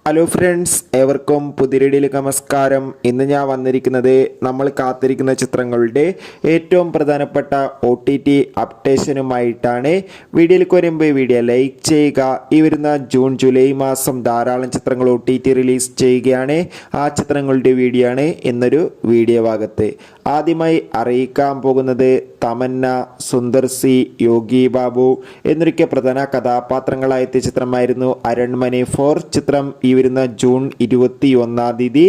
Hello friends, ഏവർക്കും പുതിയൊരിടിയിലേക്ക് നമസ്കാരം. ഇന്ന് ഞാൻ വന്നിരിക്കുന്നത് നമ്മൾ കാത്തിരിക്കുന്ന ചിത്രങ്ങളുടെ ഏറ്റവും പ്രധാനപ്പെട്ട OTT അപ്ഡേഷനുമായിട്ടാണ്. വീഡിയോയിലേക്ക് വരുമ്പോൾ വീഡിയോ ലൈക്ക് ചെയ്യുക. ഈ വരുന്ന ജൂൺ ജൂലൈ മാസം ധാരാളം ചിത്രങ്ങൾ OTT റിലീസ് ചെയ്യുകയാണ്. ആ ചിത്രങ്ങളുടെ വീഡിയോ ആണ് ഇന്നൊരു വീഡിയോ ഭാഗത്ത്. ആദ്യമായി അറിയിക്കാൻ പോകുന്നത് തമന്ന, സുന്ദർ സി, യോഗി ബാബു എന്നൊക്കെ പ്രധാന കഥാപാത്രങ്ങളായ ചിത്രമായിരുന്നു അരൺമനെ 4. ചിത്രം ഈ വരുന്ന ജൂൺ 21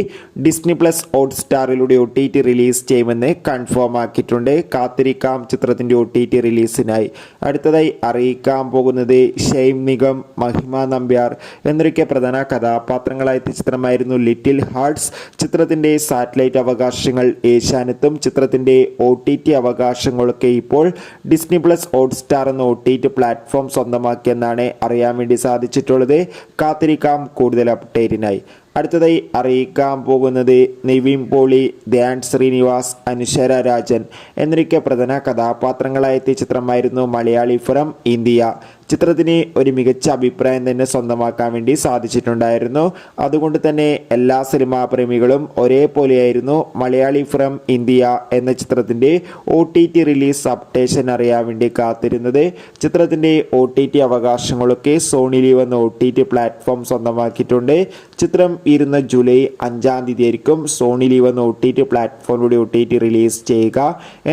ഡിസ്നി പ്ലസ് ഹോട്ട്സ്റ്റാറിലൂടെ OTT റിലീസ് ചെയ്യുമെന്ന് കൺഫേം ആക്കിയിട്ടുണ്ട്. കാത്തിരിക്കാം ചിത്രത്തിന്റെ OTT റിലീസിനായി. അടുത്തതായി അറിയിക്കാൻ പോകുന്നത് ഷെയ്ം നിഗം, മഹിമ നമ്പ്യാർ എന്നൊക്കെ പ്രധാന കഥാപാത്രങ്ങളായ ചിത്രമായിരുന്നു ലിറ്റിൽ ഹാർട്സ്. ചിത്രത്തിന്റെ സാറ്റലൈറ്റ് അവകാശങ്ങൾ ഏഷ്യാനെത്തും. ചിത്രത്തിന്റെ OTT അവകാശങ്ങളൊക്കെ ഇപ്പോൾ ഡിസ്നി പ്ലസ് ഹോട്ട്സ്റ്റാർ എന്ന OTT പ്ലാറ്റ്ഫോം സ്വന്തമാക്കിയെന്നാണ് അറിയാൻ വേണ്ടി സാധിച്ചിട്ടുള്ളത്. കാത്തിരിക്കാം കൂടുതൽ അപ്ഡേറ്റിനായി. അടുത്തതായി അറിയിക്കാൻ പോകുന്നത് നിവിൻ പോളി, ധ്യാൻ ശ്രീനിവാസ്, അനുശ്വര രാജൻ എന്നൊക്കെ പ്രധാന കഥാപാത്രങ്ങളായ ചിത്രമായിരുന്നു മലയാളി ഫ്രം ഇന്ത്യ. ചിത്രത്തിന് ഒരു മികച്ച അഭിപ്രായം തന്നെ സ്വന്തമാക്കാൻ വേണ്ടി സാധിച്ചിട്ടുണ്ടായിരുന്നു. അതുകൊണ്ട് തന്നെ എല്ലാ സിനിമാ പ്രേമികളും ഒരേപോലെയായിരുന്നു മലയാളി ഫ്രം ഇന്ത്യ എന്ന ചിത്രത്തിന്റെ OTT റിലീസ് അപ്ഡേഷൻ അറിയാൻ വേണ്ടി കാത്തിരുന്നത്. ചിത്രത്തിന്റെ OTT അവകാശങ്ങളൊക്കെ സോണി ലീവ് എന്ന OTT പ്ലാറ്റ്ഫോം സ്വന്തമാക്കിയിട്ടുണ്ട്. ചിത്രം ഇരുന്ന ജൂലൈ 5 ആയിരിക്കും സോണി ലീവ് എന്ന OTT പ്ലാറ്റ്ഫോമിലൂടെ OTT റിലീസ് ചെയ്യുക.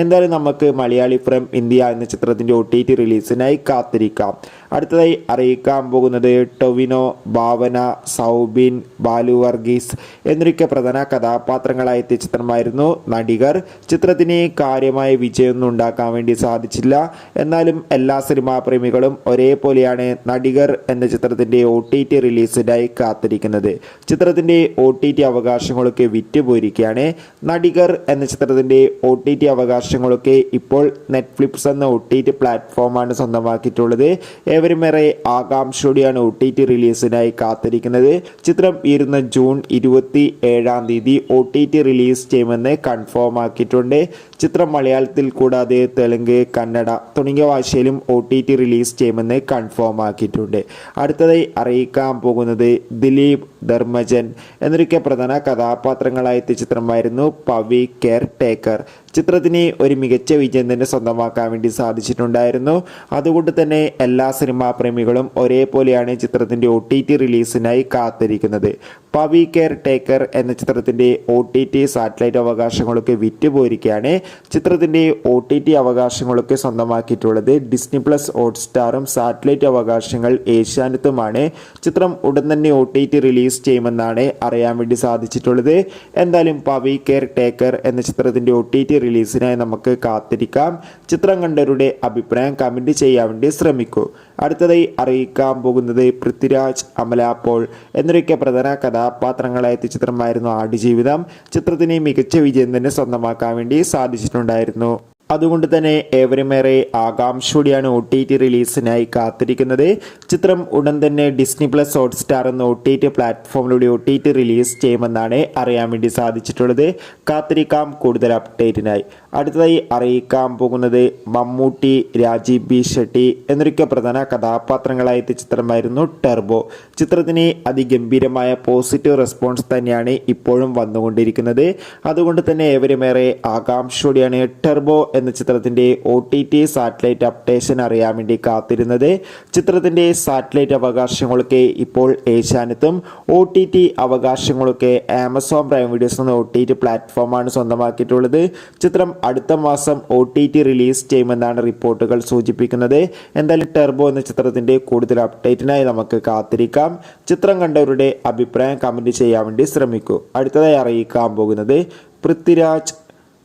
എന്തായാലും നമുക്ക് മലയാളി ഫ്രം ഇന്ത്യ എന്ന ചിത്രത്തിന്റെ OTT റിലീസിനായി കാത്തിരിക്കാം. അടുത്തതായി അറിയിക്കാൻ പോകുന്നത് ടൊവിനോ, ഭാവന, സൗബിൻ, ബാലു വർഗീസ് എന്നൊക്കെ പ്രധാന കഥാപാത്രങ്ങളായ ചിത്രമായിരുന്നു നടികർ. ചിത്രത്തിന് കാര്യമായ വിജയമൊന്നും ഉണ്ടാക്കാൻ വേണ്ടി സാധിച്ചില്ല. എന്നാലും എല്ലാ സിനിമാ പ്രേമികളും ഒരേപോലെയാണ് നടികർ എന്ന ചിത്രത്തിന്റെ OTT റിലീസിനായി കാത്തിരിക്കുന്നത്. ചിത്രത്തിന്റെ OTT അവകാശങ്ങളൊക്കെ വിറ്റുപോയിരിക്കുകയാണ്. നടികർ എന്ന ചിത്രത്തിന്റെ OTT അവകാശങ്ങളൊക്കെ ഇപ്പോൾ നെറ്റ്ഫ്ലിക്സ് എന്ന OTT പ്ലാറ്റ്ഫോമാണ് സ്വന്തമാക്കിയിട്ടുള്ളത്. ഏവരുമേറെ ആകാംക്ഷയോടെയാണ് OTT റിലീസിനായി കാത്തിരിക്കുന്നത്. ചിത്രം ഇരുന്ന ജൂൺ 27 OTT റിലീസ് ചെയ്യുമെന്ന് കൺഫേം ആക്കിയിട്ടുണ്ട്. ചിത്രം മലയാളത്തിൽ കൂടാതെ തെലുങ്ക്, കന്നഡ തുടങ്ങിയ ഭാഷയിലും OTT റിലീസ് ചെയ്യുമെന്ന് കൺഫേം ആക്കിയിട്ടുണ്ട്. അടുത്തതായി അറിയിക്കാൻ പോകുന്നത് ദിലീപ്, ധർമ്മജൻ എന്നൊക്കെ പ്രധാന കഥാപാത്രങ്ങളായ ചിത്രമായിരുന്നു പവി കെയർ ടേക്കർ. ചിത്രത്തിന് ഒരു മികച്ച വിജയം തന്നെ സ്വന്തമാക്കാൻ വേണ്ടി സാധിച്ചിട്ടുണ്ടായിരുന്നു. അതുകൊണ്ട് തന്നെ എല്ലാ സിനിമാ പ്രേമികളും ഒരേപോലെയാണ് ചിത്രത്തിന്റെ OTT റിലീസിനായി കാത്തിരിക്കുന്നത്. പവി കെയർ ടേക്കർ എന്ന ചിത്രത്തിന്റെ OTT സാറ്റലൈറ്റ് അവകാശങ്ങളൊക്കെ വിറ്റുപോയിരിക്കുകയാണ്. ചിത്രത്തിന്റെ OTT അവകാശങ്ങളൊക്കെ സ്വന്തമാക്കിയിട്ടുള്ളത് ഡിസ്നി പ്ലസ് ഹോട്ട്സ്റ്റാറും സാറ്റലൈറ്റ് അവകാശങ്ങൾ ഏഷ്യാനെത്തുമാണ്. ചിത്രം ഉടൻ തന്നെ OTT റിലീസ് ചെയ്യുമെന്നാണ് അറിയാൻ വേണ്ടി സാധിച്ചിട്ടുള്ളത്. എന്തായാലും പവി കെയർ ടേക്കർ എന്ന ചിത്രത്തിന്റെ OTT റിലീസിനായി നമുക്ക് കാത്തിരിക്കാം. ചിത്രം കണ്ടവരുടെ അഭിപ്രായം കമന്റ് ചെയ്യാൻ വേണ്ടി ശ്രമിക്കൂ. അടുത്തതായി അറിയിക്കാൻ പോകുന്നത് പൃഥ്വിരാജ്, അമല പോൾ എന്നൊക്കെ പ്രധാന കഥാപാത്രങ്ങളായ ചിത്രമായിരുന്നു ആടുജീവിതം. ചിത്രത്തിന് മികച്ച വിജയം തന്നെ സ്വന്തമാക്കാൻ വേണ്ടി സാധിച്ചിട്ടുണ്ടായിരുന്നു. അതുകൊണ്ട് തന്നെ ഏവരുമേറെ ആകാംക്ഷയോടെയാണ് OTT റിലീസിനായി കാത്തിരിക്കുന്നത്. ചിത്രം ഉടൻ തന്നെ ഡിസ്നി പ്ലസ് ഹോട്ട്സ്റ്റാർ എന്ന OTT പ്ലാറ്റ്ഫോമിലൂടെ OTT റിലീസ് ചെയ്യുമെന്നാണ് അറിയാൻ വേണ്ടി സാധിച്ചിട്ടുള്ളത്. കാത്തിരിക്കാം കൂടുതൽ അപ്ഡേറ്റിനായി. അടുത്തതായി അറിയിക്കാൻ പോകുന്നത് മമ്മൂട്ടി, രാജീവ് ബി ഷെട്ടി എന്നൊക്കെ പ്രധാന കഥാപാത്രങ്ങളായ ചിത്രമായിരുന്നു ടർബോ. ചിത്രത്തിന് അതിഗംഭീരമായ പോസിറ്റീവ് റെസ്പോൺസ് തന്നെയാണ് ഇപ്പോഴും വന്നുകൊണ്ടിരിക്കുന്നത്. അതുകൊണ്ട് തന്നെ ഏവരുമേറെ ആകാംക്ഷയോടെയാണ് ടർബോ എന്ന ചിത്രത്തിന്റെ OTT സാറ്റലൈറ്റ് അപ്ഡേഷൻ അറിയാൻ വേണ്ടി കാത്തിരുന്നത്. ചിത്രത്തിന്റെ സാറ്റലൈറ്റ് അവകാശങ്ങളൊക്കെ ഇപ്പോൾ ഏഷ്യാനെത്തും. OTT അവകാശങ്ങളൊക്കെ ആമസോൺ പ്രൈം വീഡിയോസ് എന്ന OTT പ്ലാറ്റ്ഫോമാണ് സ്വന്തമാക്കിയിട്ടുള്ളത്. ചിത്രം അടുത്ത മാസം OTT റിലീസ് ചെയ്യുമെന്നാണ് റിപ്പോർട്ടുകൾ സൂചിപ്പിക്കുന്നത്. എന്തായാലും ടർബോ എന്ന ചിത്രത്തിന്റെ കൂടുതൽ അപ്ഡേറ്റിനായി നമുക്ക് കാത്തിരിക്കാം. ചിത്രം കണ്ടവരുടെ അഭിപ്രായം കമന്റ് ചെയ്യാൻ വേണ്ടി ശ്രമിക്കൂ. അടുത്തതായി അറിയിക്കാൻ പോകുന്നത് പൃഥ്വിരാജ്,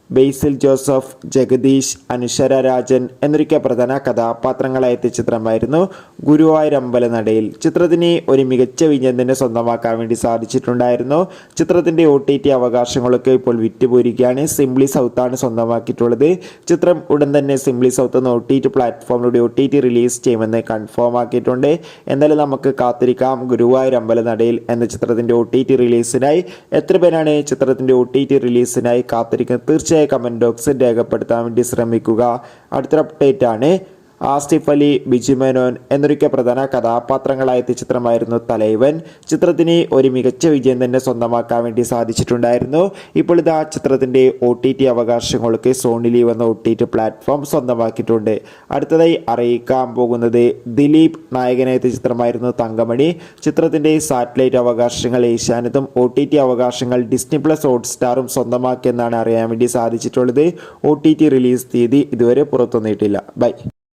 ബേസിൽ ജോസഫ്, ജഗദീഷ്, അനുശ്വര രാജൻ എന്നൊക്കെ പ്രധാന കഥാപാത്രങ്ങളായ ചിത്രമായിരുന്നു ഗുരുവായൂർ അമ്പലനടയിൽ. ചിത്രത്തിന് ഒരു മികച്ച വിജയം തന്നെ സ്വന്തമാക്കാൻ വേണ്ടി സാധിച്ചിട്ടുണ്ടായിരുന്നു. ചിത്രത്തിന്റെ OTT അവകാശങ്ങളൊക്കെ ഇപ്പോൾ വിറ്റുപോയിരിക്കുകയാണ്. സിംപ്ലി സൗത്താണ് സ്വന്തമാക്കിയിട്ടുള്ളത്. ചിത്രം ഉടൻ തന്നെ സിംപ്ലി സൗത്ത് എന്ന OTT പ്ലാറ്റ്ഫോമിലൂടെ OTT റിലീസ് ചെയ്യുമെന്ന് കൺഫേം ആക്കിയിട്ടുണ്ട്. എന്തായാലും നമുക്ക് കാത്തിരിക്കാം ഗുരുവായൂർ അമ്പലനടയിൽ എന്ന ചിത്രത്തിന്റെ OTT റിലീസിനായി. എത്ര പേരാണ് ചിത്രത്തിന്റെ OTT റിലീസിനായി കാത്തിരിക്കുന്നത്? തീർച്ചയായും കമന്റ് ബോക്സിൽ രേഖപ്പെടുത്താൻ വേണ്ടി ശ്രമിക്കുക. അടുത്തൊരു അപ്ഡേറ്റ് ആണ് ആസിഫ് അലി, ബിജു മേനോൻ എന്നൊക്കെ പ്രധാന കഥാപാത്രങ്ങളായ ചിത്രമായിരുന്നു തലൈവൻ. ചിത്രത്തിന് ഒരു മികച്ച വിജയം തന്നെ സ്വന്തമാക്കാൻ വേണ്ടി സാധിച്ചിട്ടുണ്ടായിരുന്നു. ഇപ്പോൾ ഇതാ ചിത്രത്തിന്റെ OTT അവകാശങ്ങൾക്ക് സോണി ലീവ് എന്ന OTT പ്ലാറ്റ്ഫോം സ്വന്തമാക്കിയിട്ടുണ്ട്. അടുത്തതായി അറിയിക്കാൻ പോകുന്നത് ദിലീപ് നായകനായ ചിത്രമായിരുന്നു തങ്കമണി. ചിത്രത്തിന്റെ സാറ്റലൈറ്റ് അവകാശങ്ങൾ ഏഷ്യാനെറ്റും OTT അവകാശങ്ങൾ ഡിസ്നി പ്ലസ് ഹോട്ട്സ്റ്റാറും സ്വന്തമാക്കിയെന്നാണ് അറിയാൻ വേണ്ടി സാധിച്ചിട്ടുള്ളത്. OTT റിലീസ് തീയതി ഇതുവരെ പുറത്തുവന്നിട്ടില്ല. ബൈ.